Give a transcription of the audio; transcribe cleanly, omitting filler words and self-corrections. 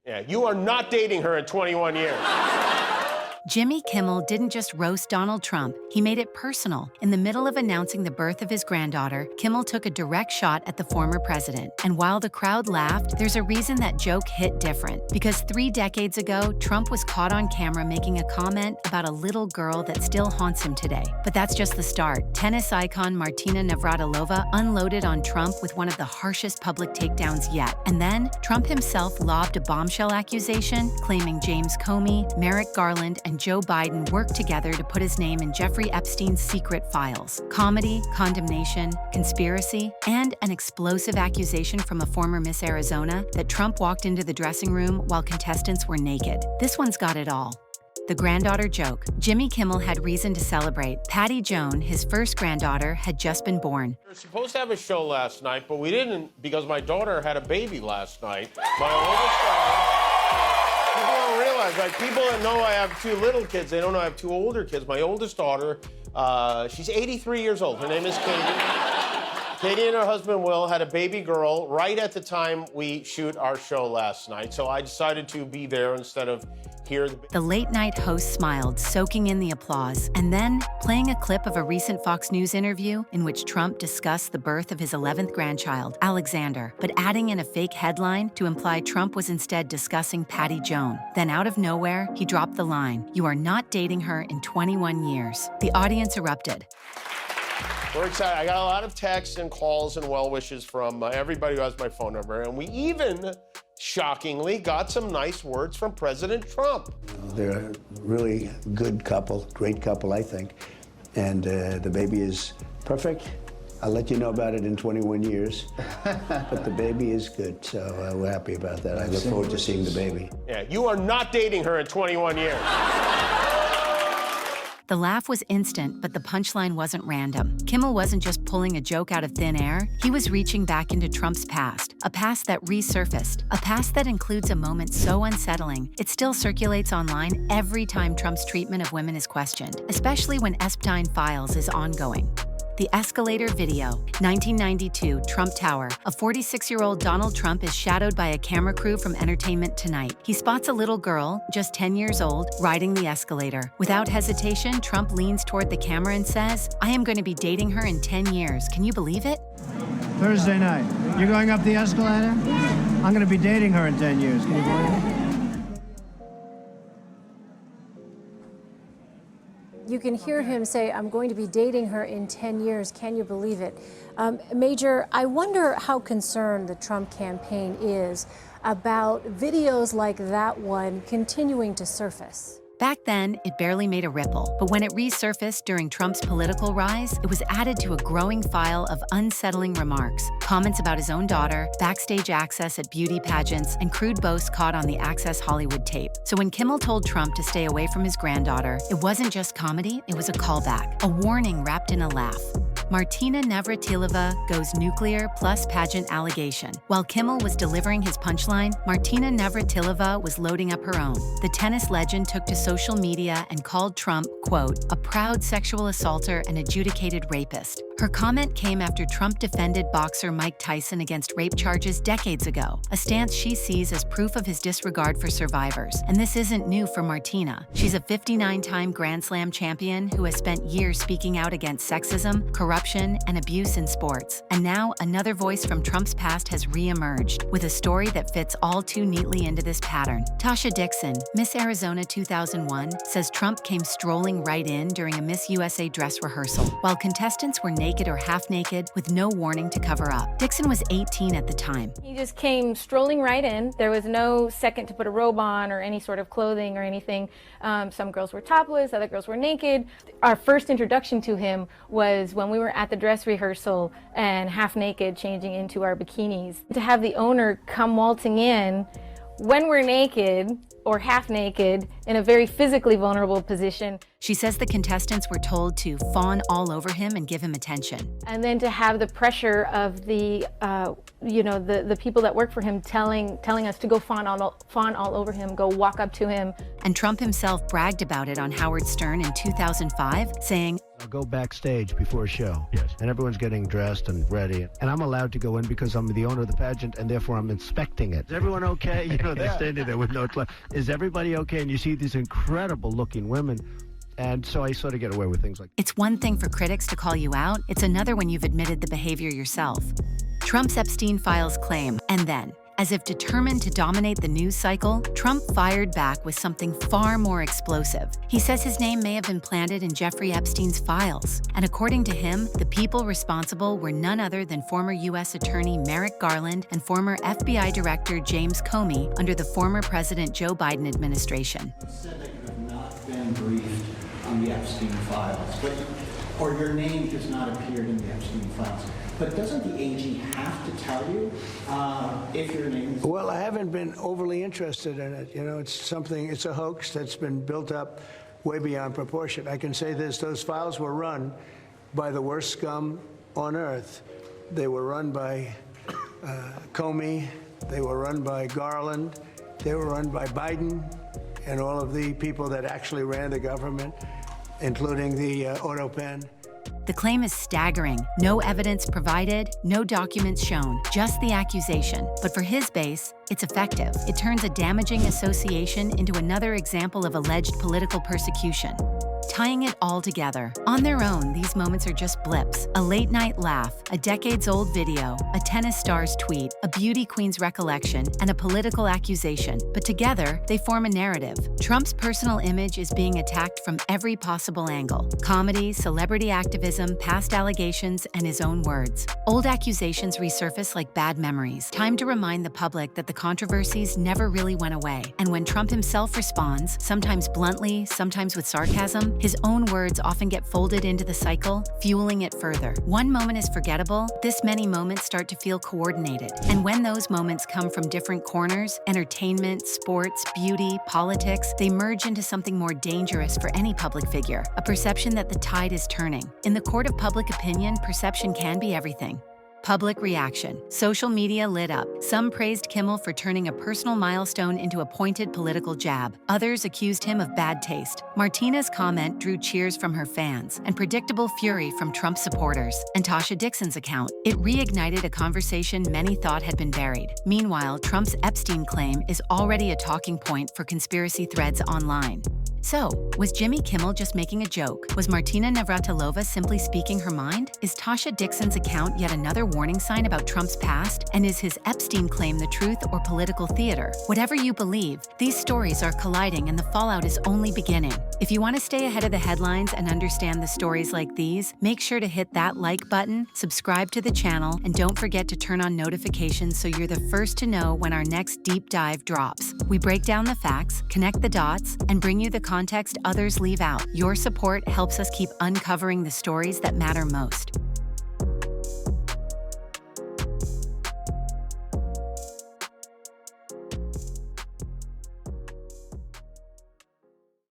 Yeah, you are not dating her in 21 years. Jimmy Kimmel didn't just roast Donald Trump, he made it personal. In the middle of announcing the birth of his granddaughter, Kimmel took a direct shot at the former president. And while the crowd laughed, there's a reason that joke hit different. Because 3 decades ago, Trump was caught on camera making a comment about a little girl that still haunts him today. But that's just the start. Tennis icon Martina Navratilova unloaded on Trump with one of the harshest public takedowns yet. And then, Trump himself lobbed a bombshell accusation, claiming James Comey, Merrick Garland, and Joe Biden worked together to put his name in Jeffrey Epstein's secret files. Comedy, condemnation, conspiracy, and an explosive accusation from a former Miss Arizona that Trump walked into the dressing room while contestants were naked. This one's got it all. The granddaughter joke. Jimmy Kimmel had reason to celebrate. Patty Joan, his first granddaughter, had just been born. We were supposed to have a show last night, but we didn't because my daughter had a baby last night. My oldest daughter. People don't realize, like, people that know I have 2 little kids, they don't know I have 2 older kids. My oldest daughter, she's 83 years old. Her name is Katie. Katie and her husband, Will, had a baby girl right at the time we shoot our show last night. So I decided to be there instead of here. The late-night host smiled, soaking in the applause, and then playing a clip of a recent Fox News interview in which Trump discussed the birth of his 11th grandchild, Alexander, but adding in a fake headline to imply Trump was instead discussing Patty Joan. Then out of nowhere, he dropped the line, "You are not dating her in 21 years." The audience erupted. We're excited. I got a lot of texts and calls and well wishes from everybody who has my phone number, and we even, shockingly, got some nice words from President Trump. They're a really good couple, great couple, I think, and the baby is perfect. I'll let you know about it in 21 years, but the baby is good, so we're happy about that. I look forward to seeing the baby. Yeah, you are not dating her in 21 years. The laugh was instant, but the punchline wasn't random. Kimmel wasn't just pulling a joke out of thin air, he was reaching back into Trump's past, a past that resurfaced, a past that includes a moment so unsettling, it still circulates online every time Trump's treatment of women is questioned, especially when Epstein Files is ongoing. The escalator video, 1992, Trump Tower. A 46-year-old Donald Trump is shadowed by a camera crew from Entertainment Tonight. He spots a little girl, just 10 years old, riding the escalator. Without hesitation, Trump leans toward the camera and says, "I am going to be dating her in 10 years. Can you believe it?" Thursday night. You're going up the escalator? I'm going to be dating her in 10 years. Can you believe it? You can hear him say, "I'm going to be dating her in 10 years. Can you believe it?" Major, I wonder how concerned the Trump campaign is about videos like that one continuing to surface. Back then, it barely made a ripple, but when it resurfaced during Trump's political rise, it was added to a growing file of unsettling remarks, comments about his own daughter, backstage access at beauty pageants, and crude boasts caught on the Access Hollywood tape. So when Kimmel told Trump to stay away from his granddaughter, it wasn't just comedy, it was a callback, a warning wrapped in a laugh. Martina Navratilova goes nuclear plus pageant allegation. While Kimmel was delivering his punchline, Martina Navratilova was loading up her own. The tennis legend took to social media and called Trump, quote, "a proud sexual assaulter and adjudicated rapist." Her comment came after Trump defended boxer Mike Tyson against rape charges decades ago, a stance she sees as proof of his disregard for survivors. And this isn't new for Martina. She's a 59-time Grand Slam champion who has spent years speaking out against sexism, corruption, and abuse in sports. And now another voice from Trump's past has re-emerged with a story that fits all too neatly into this pattern. Tasha Dixon, Miss Arizona 2001, says Trump came strolling right in during a Miss USA dress rehearsal, while contestants were naked or half naked with no warning to cover up. Dixon was 18 at the time. He just came strolling right in. There was no second to put a robe on or any sort of clothing or anything. Some girls were topless, other girls were naked. Our first introduction to him was when we were at the dress rehearsal and half naked changing into our bikinis. To have the owner come waltzing in when we're naked or half naked in a very physically vulnerable position. She says the contestants were told to fawn all over him and give him attention. And then to have the pressure of the people that work for him telling us to go fawn all over him, go walk up to him. And Trump himself bragged about it on Howard Stern in 2005, saying, I'll go backstage before a show. Yes. And everyone's getting dressed and ready. And I'm allowed to go in because I'm the owner of the pageant, and therefore I'm inspecting it. Is everyone okay? You know, they're standing there with no clothes. Is everybody okay? And you see these incredible-looking women. And so I sort of get away with things like that. It's one thing for critics to call you out. It's another when you've admitted the behavior yourself. Trump's Epstein files claim, and then, as if determined to dominate the news cycle, Trump fired back with something far more explosive. He says his name may have been planted in Jeffrey Epstein's files. And according to him, the people responsible were none other than former U.S. Attorney Merrick Garland and former FBI Director James Comey under the former President Joe Biden administration. You said that you have not been briefed on the Epstein files, or your name has not appeared in the Epstein files. But doesn't the AG have to tell you if your name is... Well, I haven't been overly interested in it. You know, it's a hoax that's been built up way beyond proportion. I can say this, those files were run by the worst scum on earth. They were run by Comey, they were run by Garland, they were run by Biden and all of the people that actually ran the government, including the auto pen. The claim is staggering. No evidence provided, no documents shown, just the accusation. But for his base, it's effective. It turns a damaging association into another example of alleged political persecution. Tying it all together. On their own, these moments are just blips. A late-night laugh, a decades-old video, a tennis star's tweet, a beauty queen's recollection, and a political accusation. But together, they form a narrative. Trump's personal image is being attacked from every possible angle. Comedy, celebrity activism, past allegations, and his own words. Old accusations resurface like bad memories. Time to remind the public that the controversies never really went away. And when Trump himself responds, sometimes bluntly, sometimes with sarcasm, his own words often get folded into the cycle, fueling it further. One moment is forgettable, this many moments start to feel coordinated. And when those moments come from different corners, entertainment, sports, beauty, politics, they merge into something more dangerous for any public figure, a perception that the tide is turning. In the court of public opinion, perception can be everything. Public reaction. Social media lit up. Some praised Kimmel for turning a personal milestone into a pointed political jab. Others accused him of bad taste. Martina's comment drew cheers from her fans and predictable fury from Trump supporters. And Tasha Dixon's account. It reignited a conversation many thought had been buried. Meanwhile, Trump's Epstein claim is already a talking point for conspiracy threads online. So, was Jimmy Kimmel just making a joke? Was Martina Navratilova simply speaking her mind? Is Tasha Dixon's account yet another warning sign about Trump's past? And is his Epstein claim the truth or political theater? Whatever you believe, these stories are colliding and the fallout is only beginning. If you want to stay ahead of the headlines and understand the stories like these, make sure to hit that like button, subscribe to the channel, and don't forget to turn on notifications so you're the first to know when our next deep dive drops. We break down the facts, connect the dots, and bring you the context others leave out. Your support helps us keep uncovering the stories that matter most.